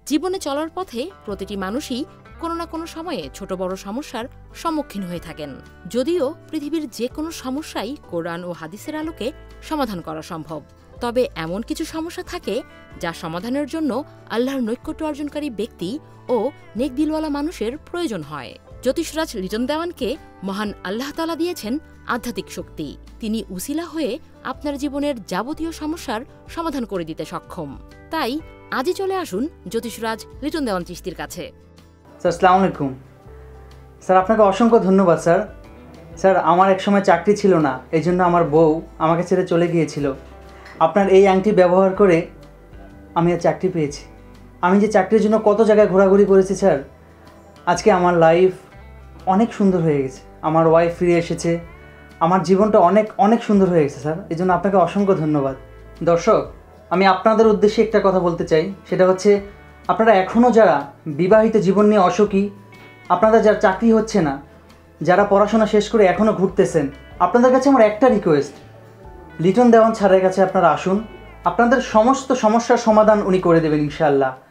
জীবনে চলার পথে প্রতিটি মানুষই কোনো না কোনো সময়ে ছোট বড় সমস্যার সম্মুখীন হয়ে থাকেন। যদিও পৃথিবীর যে কোনো সমস্যাই কোরআন ও হাদিসের আলোকে সমাধান করা সম্ভব, তবে এমন কিছু সমস্যা থাকে যা সমাধানের জন্য আল্লাহর নৈকট্য অর্জনকারী ব্যক্তি ও নেক দিলওয়ালা মানুষের প্রয়োজন হয়। জ্যোতিষরাজ লিটন দেওয়ানকে মহান আল্লাহ তাআলা দিয়েছেন আধ্যাত্মিক শক্তি। তিনি উসিলা হয়ে আপনার জীবনের যাবতীয় সমস্যার সমাধান করে দিতে সক্ষম। তাই আজই চলে আসুন জ্যোতিষরাজ লিটন দেওয়ান চিশতির কাছে। স্যার আসসালামু আলাইকুম। স্যার আপনাকে অসংখ্য ধন্যবাদ। স্যার আমার এক সময় চাকরি ছিল না, এই জন্য আমার বউ আমাকে ছেড়ে চলে গিয়েছিল। আপনার এই আংটি ব্যবহার করে আমি আর চাকরি পেয়েছি। আমি যে চাকরির জন্য কত জায়গায় ঘোরাঘুরি করেছি স্যার, আজকে আমার লাইফ অনেক সুন্দর হয়ে গেছে। আমার ওয়াইফ ফিরে এসেছে, আমার জীবনটা অনেক অনেক সুন্দর হয়ে গেছে স্যার। এই জন্য আপনাকে অসংখ্য ধন্যবাদ। দর্শক, আমি আপনাদের উদ্দেশ্যে একটা কথা বলতে চাই, সেটা হচ্ছে আপনারা এখনও যারা বিবাহিত জীবন নিয়ে অসুখী, আপনাদের যার চাকরি হচ্ছে না, যারা পড়াশোনা শেষ করে এখনও ঘুরতেছেন, আপনাদের কাছে আমার একটা রিকোয়েস্ট, লিটন দেওয়ান স্যারের কাছে আপনারা আসুন। আপনাদের সমস্ত সমস্যার সমাধান উনি করে দেবেন ইনশাআল্লাহ।